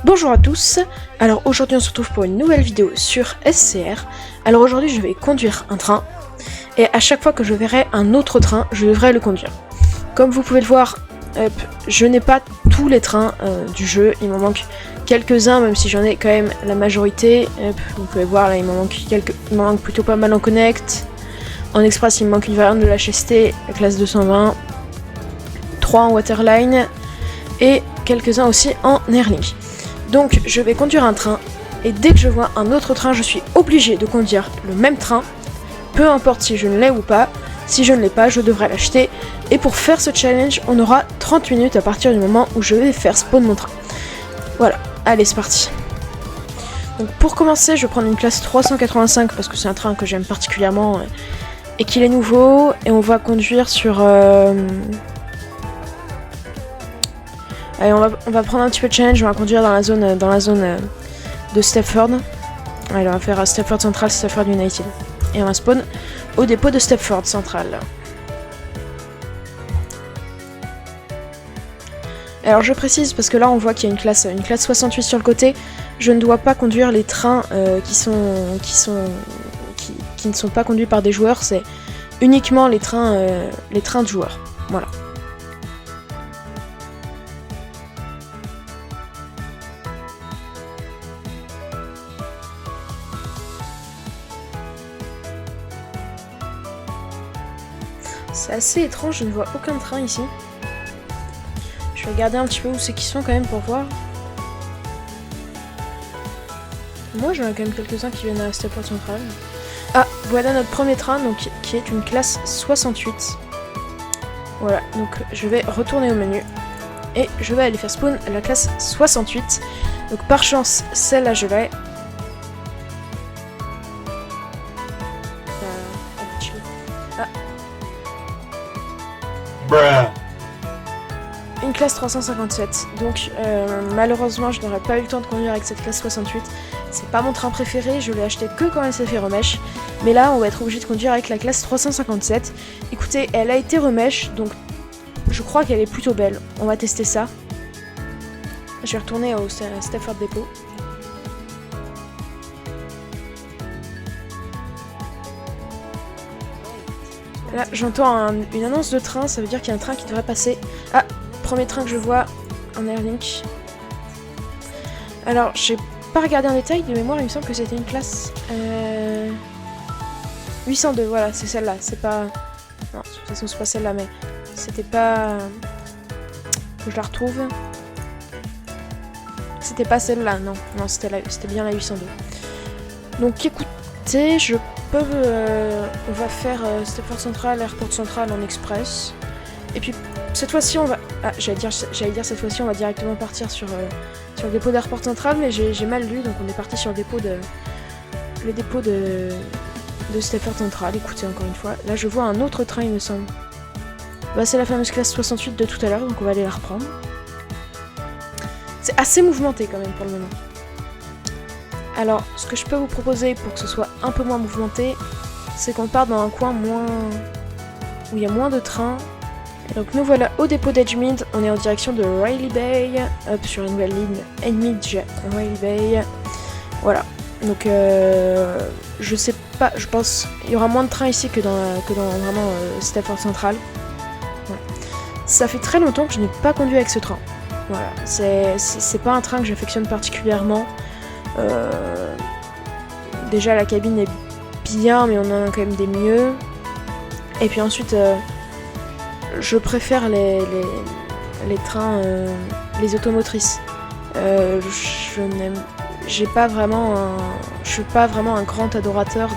Bonjour à tous, alors aujourd'hui on se retrouve pour une nouvelle vidéo sur SCR. Alors aujourd'hui je vais conduire un train, et à chaque fois que je verrai un autre train, je devrais le conduire. Comme vous pouvez le voir, je n'ai pas tous les trains du jeu, il m'en manque quelques-uns, même si j'en ai quand même la majorité. Vous pouvez voir là, il m'en manque plutôt pas mal en Connect. En Express il me manque une variante de la HST, la classe 220, 3 en Waterline, et quelques-uns aussi en Airlink. Donc je vais conduire un train, et dès que je vois un autre train, je suis obligée de conduire le même train, peu importe si je ne l'ai ou pas. Si je ne l'ai pas, je devrais l'acheter, et pour faire ce challenge, on aura 30 minutes à partir du moment où je vais faire spawn mon train. Voilà, allez c'est parti. Donc pour commencer, je vais prendre une classe 385, parce que c'est un train que j'aime particulièrement, et qu'il est nouveau, et on va conduire sur... Allez, on va prendre un petit peu de challenge, on va conduire dans la zone de Stepford. Allez, on va faire Stepford Central, Stepford United. Et on va spawn au dépôt de Stepford Central. Alors je précise, parce que là on voit qu'il y a une classe 68 sur le côté. Je ne dois pas conduire les trains qui ne sont pas conduits par des joueurs, c'est uniquement les trains de joueurs. Voilà. C'est assez étrange, je ne vois aucun train ici. Je vais regarder un petit peu où c'est qu'ils sont quand même pour voir. Moi j'en ai quand même quelques-uns qui viennent à Stepford Central. Ah, voilà notre premier train, donc qui est une classe 68. Voilà, donc je vais retourner au menu. Et je vais aller faire spawn la classe 68. Donc par chance, celle-là je l'ai. Une classe 357, donc malheureusement je n'aurais pas eu le temps de conduire avec cette classe 68. C'est pas mon train préféré, je l'ai acheté que quand elle s'est fait remèche. Mais là on va être obligé de conduire avec la classe 357. Écoutez, elle a été remèche, donc je crois qu'elle est plutôt belle. On va tester ça. Je vais retourner au Stepford Depot. Là j'entends une annonce de train, ça veut dire qu'il y a un train qui devrait passer. Ah, premier train que je vois en Airlink. Alors, j'ai pas regardé en détail, de mémoire, il me semble que c'était une classe 802, voilà, c'est celle-là, c'est pas... Non, de toute façon, c'est pas celle-là, mais c'était pas... Que je la retrouve. C'était pas celle-là, non, c'était bien la 802. Donc, écoutez, je peux... on va faire Stepford Central, Airport Central en express. Et puis, cette fois-ci, on va... Ah, j'allais dire cette fois-ci, on va directement partir sur le dépôt d'Airport Central, mais j'ai mal lu, donc on est parti sur le dépôt de Stepford Central. Écoutez, encore une fois, là je vois un autre train, il me semble. Bah, c'est la fameuse classe 68 de tout à l'heure, donc on va aller la reprendre. C'est assez mouvementé quand même pour le moment. Alors, ce que je peux vous proposer pour que ce soit un peu moins mouvementé, c'est qu'on parte dans un coin moins... où il y a moins de trains. Donc nous voilà au dépôt d'Edgemede, on est en direction de Riley Bay, hop, sur une nouvelle ligne, Edgemede, Riley Bay, voilà. Donc je sais pas, je pense il y aura moins de trains ici que dans vraiment Stepford Central. Voilà. Ça fait très longtemps que je n'ai pas conduit avec ce train. Voilà, c'est pas un train que j'affectionne particulièrement. Déjà la cabine est bien, mais on en a quand même des mieux. Et puis ensuite... je préfère les trains, les automotrices. Je suis pas vraiment un grand adorateur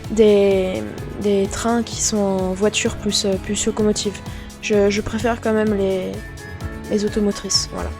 des trains qui sont en voiture plus locomotive. Je préfère quand même les automotrices, voilà.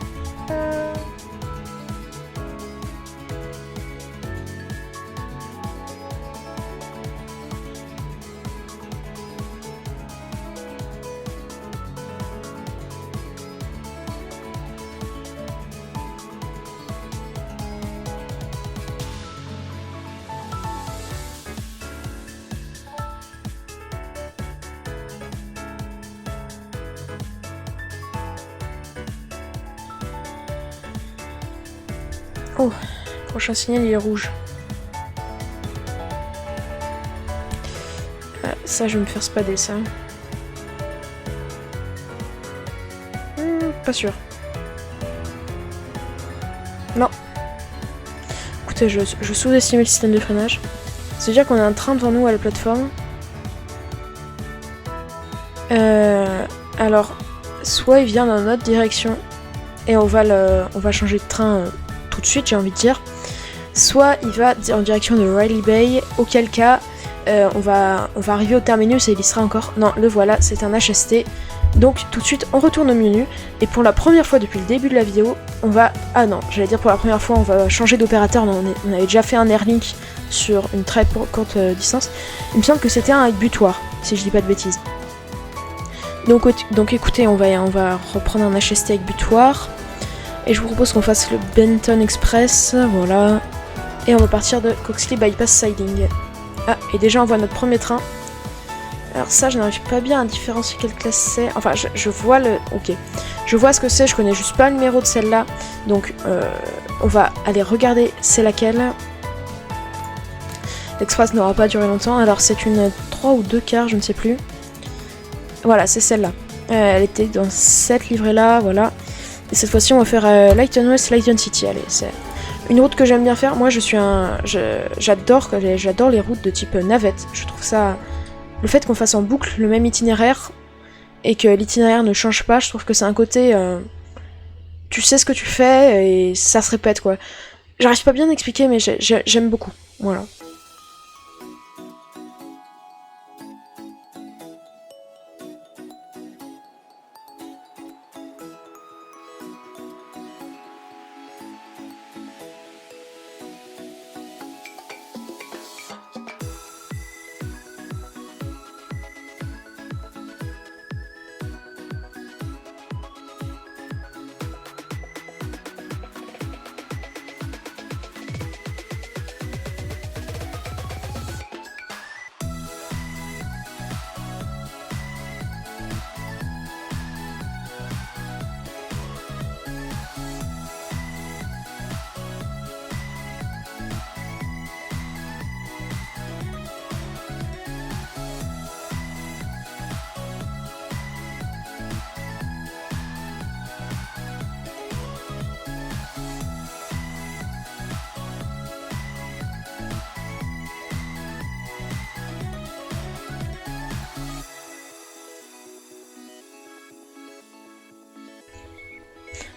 Oh, prochain signal il est rouge. Ça je vais me faire spader ça. Pas sûr. Non. Écoutez, je sous-estime le système de freinage. C'est-à-dire qu'on a un train devant nous à la plateforme. Alors, soit il vient dans notre direction et on va changer de train tout de suite, j'ai envie de dire. Soit il va en direction de Riley Bay, auquel cas on va arriver au terminus et il y sera encore. Non, le voilà, c'est un HST. Donc tout de suite on retourne au menu et pour la première fois depuis le début de la vidéo on va... Ah non, j'allais dire pour la première fois on va changer d'opérateur. Non, on avait déjà fait un Airlink sur une très courte distance. Il me semble que c'était un avec butoir, si je dis pas de bêtises. Donc écoutez, on va reprendre un HST avec butoir. Et je vous propose qu'on fasse le Benton Express, voilà. Et on va partir de Coxley Bypass Siding. Ah, et déjà on voit notre premier train. Alors ça, je n'arrive pas bien à différencier quelle classe c'est. Enfin, je vois le... Ok. Je vois ce que c'est, je connais juste pas le numéro de celle-là. Donc, on va aller regarder c'est laquelle. L'Express n'aura pas duré longtemps. Alors, c'est une 3 ou 2 quarts, je ne sais plus. Voilà, c'est celle-là. Elle était dans cette livrée-là, voilà. Et cette fois-ci, on va faire Lighton West, Lighton City. Allez, c'est une route que j'aime bien faire. Moi, j'adore les routes de type navette. Je trouve ça... Le fait qu'on fasse en boucle le même itinéraire et que l'itinéraire ne change pas, je trouve que c'est un côté... tu sais ce que tu fais et ça se répète, quoi. J'arrive pas bien à expliquer, mais j'aime beaucoup. Voilà.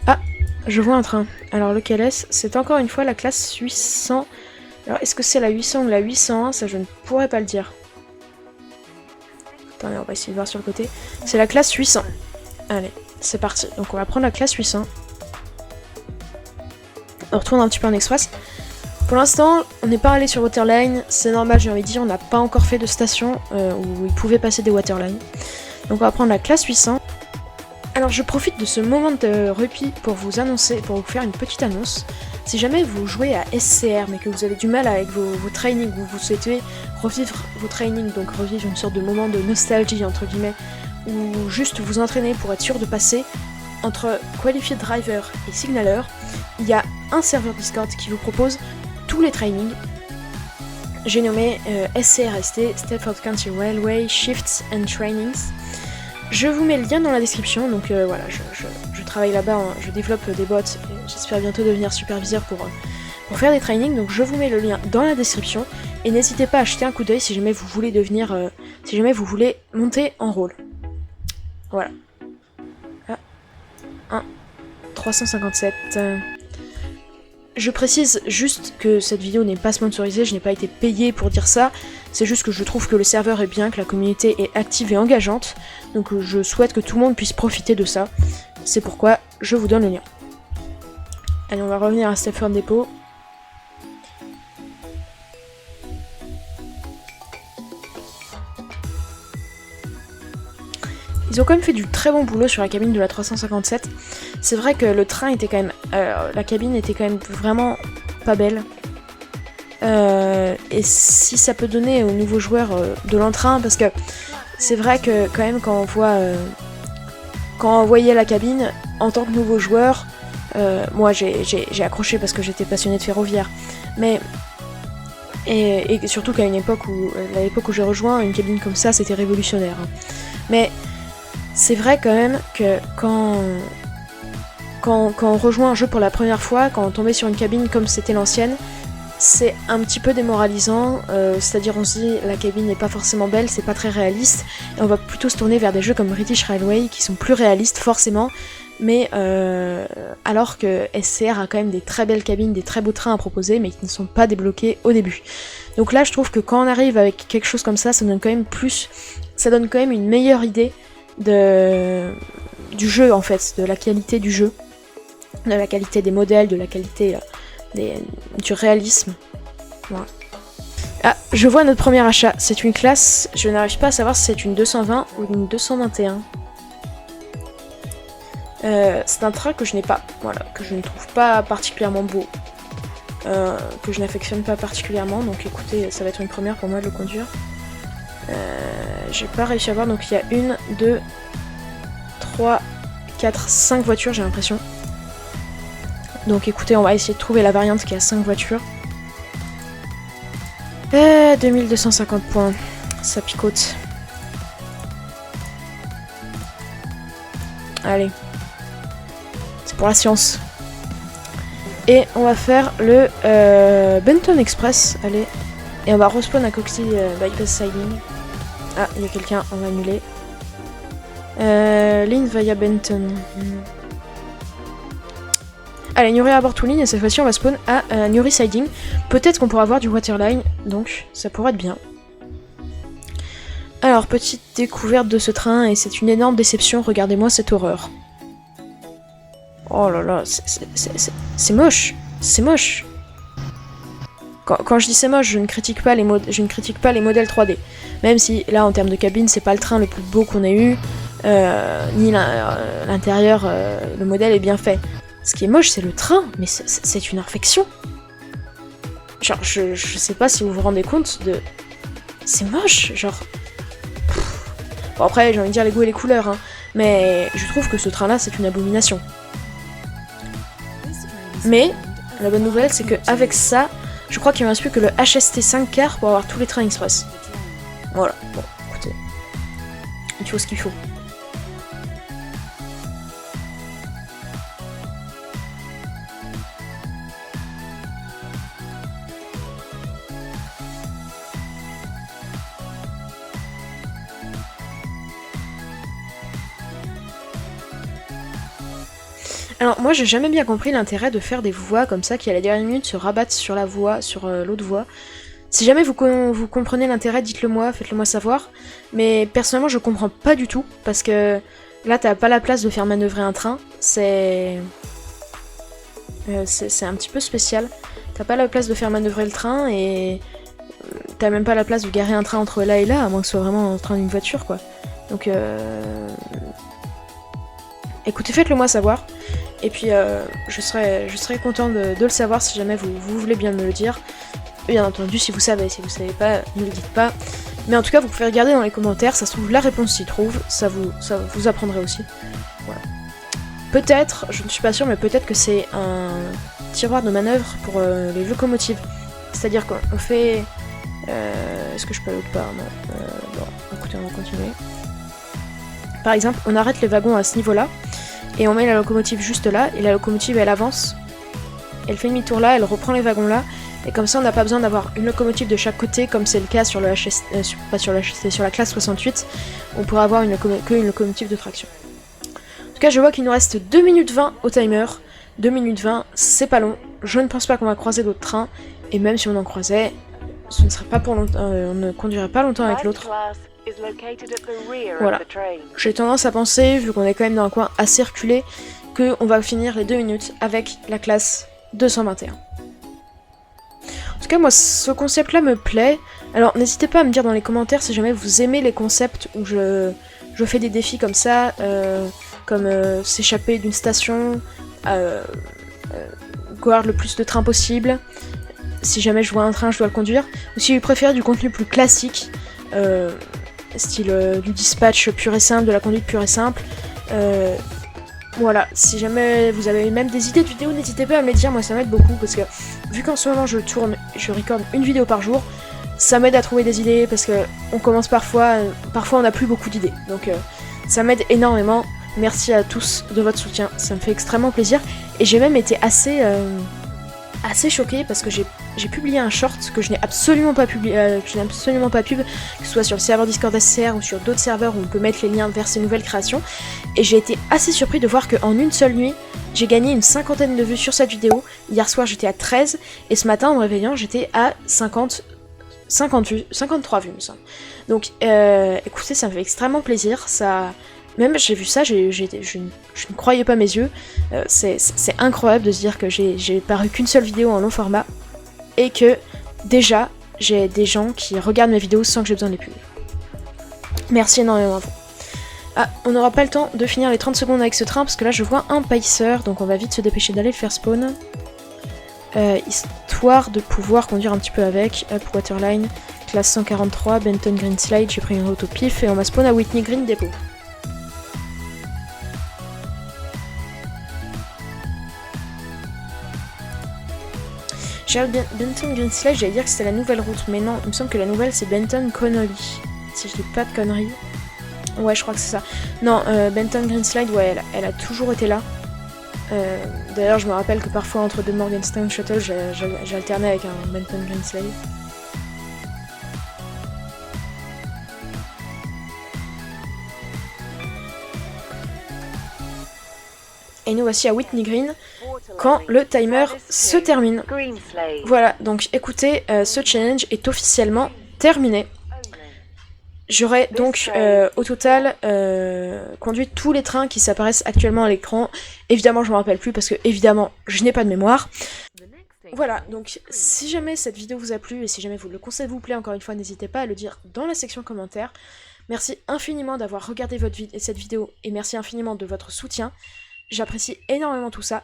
Ah, je vois un train. Alors lequel est-ce? C'est encore une fois la classe 800. Alors est-ce que c'est la 800 ou la 801? Ça je ne pourrais pas le dire. Attendez, on va essayer de voir sur le côté. C'est la classe 800. Allez, c'est parti. Donc on va prendre la classe 800. On retourne un petit peu en express. Pour l'instant, on n'est pas allé sur Waterline. C'est normal, j'ai envie de dire, on n'a pas encore fait de station où il pouvait passer des Waterline. Donc on va prendre la classe 800. Alors je profite de ce moment de répit pour vous annoncer, pour vous faire une petite annonce. Si jamais vous jouez à SCR mais que vous avez du mal avec vos trainings, ou vous souhaitez revivre vos trainings, donc revivre une sorte de moment de nostalgie entre guillemets, ou juste vous entraîner pour être sûr de passer entre Qualified Driver et Signaler, il y a un serveur Discord qui vous propose tous les trainings. J'ai nommé SCRST, Stepford County Railway Shifts and Trainings. Je vous mets le lien dans la description, donc voilà, je travaille là-bas, hein, je développe des bots, et j'espère bientôt devenir superviseur pour faire des trainings, donc je vous mets le lien dans la description, et n'hésitez pas à jeter un coup d'œil si jamais vous voulez devenir, si jamais vous voulez monter en rôle. Voilà. Ah, 357. Je précise juste que cette vidéo n'est pas sponsorisée, je n'ai pas été payée pour dire ça, c'est juste que je trouve que le serveur est bien, que la communauté est active et engageante, donc je souhaite que tout le monde puisse profiter de ça, c'est pourquoi je vous donne le lien. Allez, on va revenir à Stepford Depot. Ils ont quand même fait du très bon boulot sur la cabine de la 357. C'est vrai que le train était quand même... la cabine était quand même vraiment pas belle. Et si ça peut donner aux nouveaux joueurs de l'entrain, parce que c'est vrai que quand même quand on voit... quand on voyait la cabine, en tant que nouveau joueur, Moi j'ai accroché parce que j'étais passionnée de ferroviaire. Mais et surtout qu'à l'époque où j'ai rejoint, une cabine comme ça c'était révolutionnaire. Hein. Mais c'est vrai quand même que quand on rejoint un jeu pour la première fois, quand on tombait sur une cabine comme c'était l'ancienne, c'est un petit peu démoralisant, c'est-à-dire on se dit la cabine n'est pas forcément belle, c'est pas très réaliste, et on va plutôt se tourner vers des jeux comme British Railway qui sont plus réalistes forcément, mais alors que SCR a quand même des très belles cabines, des très beaux trains à proposer, mais qui ne sont pas débloqués au début. Donc là je trouve que quand on arrive avec quelque chose comme ça donne quand même une meilleure idée du jeu en fait, de la qualité du jeu, de la qualité des modèles, de la qualité du réalisme. Voilà. Ah, je vois notre premier achat, c'est une classe, je n'arrive pas à savoir si c'est une 220 ou une 221. C'est un train que je n'ai pas, voilà, que je ne trouve pas particulièrement beau, que je n'affectionne pas particulièrement, donc écoutez, ça va être une première pour moi de le conduire. J'ai pas réussi à voir, donc il y a 1, 2, 3, 4, 5 voitures j'ai l'impression. Donc écoutez, on va essayer de trouver la variante qui a 5 voitures. 2250 points, ça picote. Allez, c'est pour la science. Et on va faire le Benton Express, allez. Et on va respawn à Coxey Bypass Siding. Ah, il y a quelqu'un, on va annuler. Ligne via Benton. Allez, Newry Harbour to Ligne, et cette fois-ci on va spawn à Newry Siding. Peut-être qu'on pourra avoir du Waterline, donc ça pourrait être bien. Alors, petite découverte de ce train, et c'est une énorme déception, regardez-moi cette horreur. Oh là là, c'est moche, c'est moche. Quand je dis c'est moche, je ne critique pas les modèles 3D. Même si là, en termes de cabine, c'est pas le train le plus beau qu'on ait eu, ni l'intérieur, le modèle est bien fait. Ce qui est moche, c'est le train, mais c'est une infection. Genre, je sais pas si vous vous rendez compte de... C'est moche, genre... Bon après, j'ai envie de dire les goûts et les couleurs, hein, mais je trouve que ce train-là, c'est une abomination. Mais, la bonne nouvelle, c'est qu'avec ça, je crois qu'il ne me reste plus que le HST 5 car pour avoir tous les trains express. Voilà, bon, écoutez. Il faut ce qu'il faut. Alors moi j'ai jamais bien compris l'intérêt de faire des voies comme ça qui à la dernière minute se rabattent sur la voie, sur l'autre voie. Si jamais vous comprenez l'intérêt, dites-le moi, faites-le moi savoir. Mais personnellement je comprends pas du tout parce que là t'as pas la place de faire manœuvrer un train, c'est un petit peu spécial. T'as pas la place de faire manœuvrer le train et t'as même pas la place de garer un train entre là et là, à moins que ce soit vraiment en train d'une voiture quoi. Donc écoutez, faites-le moi savoir. Et puis je serais content de le savoir si jamais vous voulez bien me le dire. Bien entendu, si vous savez pas, ne le dites pas. Mais en tout cas, vous pouvez regarder dans les commentaires, ça se trouve la réponse s'y trouve, ça vous apprendrait aussi. Voilà. Peut-être, je ne suis pas sûre, mais peut-être que c'est un tiroir de manœuvre pour les locomotives. C'est-à-dire qu'on fait... Est-ce que je peux aller autre part? Non. Bon, écoutez, on va continuer. Par exemple, on arrête les wagons à ce niveau-là, et on met la locomotive juste là, et la locomotive elle avance, elle fait demi-tour là, elle reprend les wagons là, et comme ça on n'a pas besoin d'avoir une locomotive de chaque côté, comme c'est le cas sur le pas sur le HST, sur la classe 68, on pourra avoir une locomotive de traction. En tout cas, je vois qu'il nous reste 2 minutes 20 au timer, 2 minutes 20, c'est pas long, je ne pense pas qu'on va croiser d'autres trains, et même si on en croisait, ce ne serait pas pour longtemps, on ne conduirait pas longtemps avec l'autre. Voilà, j'ai tendance à penser, vu qu'on est quand même dans un coin assez reculé, qu'on va finir les 2 minutes avec la classe 221. En tout cas, moi, ce concept-là me plaît. Alors, n'hésitez pas à me dire dans les commentaires si jamais vous aimez les concepts où je fais des défis comme ça, comme s'échapper d'une station, guard le plus de trains possible. Si jamais je vois un train, je dois le conduire. Ou si vous préférez du contenu plus classique, style du dispatch pur et simple, de la conduite pure et simple, Voilà, si jamais vous avez même des idées de vidéos, n'hésitez pas à me les dire, moi ça m'aide beaucoup parce que vu qu'en ce moment je recorde une vidéo par jour, ça m'aide à trouver des idées parce que on commence parfois on n'a plus beaucoup d'idées. Donc ça m'aide énormément. Merci à tous de votre soutien, ça me fait extrêmement plaisir. Et j'ai même été assez choquée parce que j'ai publié un short que je n'ai absolument pas pub, que ce soit sur le serveur Discord SCR ou sur d'autres serveurs où on peut mettre les liens vers ces nouvelles créations. Et j'ai été assez surpris de voir qu'en une seule nuit, j'ai gagné une 50aine de vues sur cette vidéo. Hier soir j'étais à 13 et ce matin en me réveillant j'étais à 53 vues me semble. Donc écoutez, ça me fait extrêmement plaisir, ça... Même j'ai vu ça, je ne croyais pas mes yeux. C'est incroyable de se dire que j'ai paru qu'une seule vidéo en long format et que déjà j'ai des gens qui regardent mes vidéos sans que j'ai besoin de les publier. Merci énormément à vous. Ah, on n'aura pas le temps de finir les 30 secondes avec ce train parce que là je vois un pacer, donc on va vite se dépêcher d'aller le faire spawn. Histoire de pouvoir conduire un petit peu avec. Up Waterline, classe 143, Benton Green Slide, j'ai pris une route au pif et on va spawn à Whitney Green Depot. Benton Green Slide, j'allais dire que c'était la nouvelle route, mais non, il me semble que la nouvelle c'est Benton Connolly. Si je dis pas de conneries. Ouais, je crois que c'est ça. Non, Benton Green Slide, ouais, elle a toujours été là. D'ailleurs, je me rappelle que parfois entre deux Morgenstern Shuttle, j'alternais avec un Benton Green Slide. Et nous voici à Whitney Green quand le timer se termine. Voilà, donc écoutez, ce challenge est officiellement terminé. J'aurai donc au total conduit tous les trains qui s'apparaissent actuellement à l'écran. Évidemment, je me rappelle plus parce que évidemment, je n'ai pas de mémoire. Voilà, donc si jamais cette vidéo vous a plu et si jamais le concept vous plaît, encore une fois, n'hésitez pas à le dire dans la section commentaires. Merci infiniment d'avoir regardé cette vidéo et merci infiniment de votre soutien. J'apprécie énormément tout ça.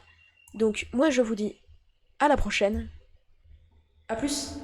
Donc moi je vous dis à la prochaine. A plus.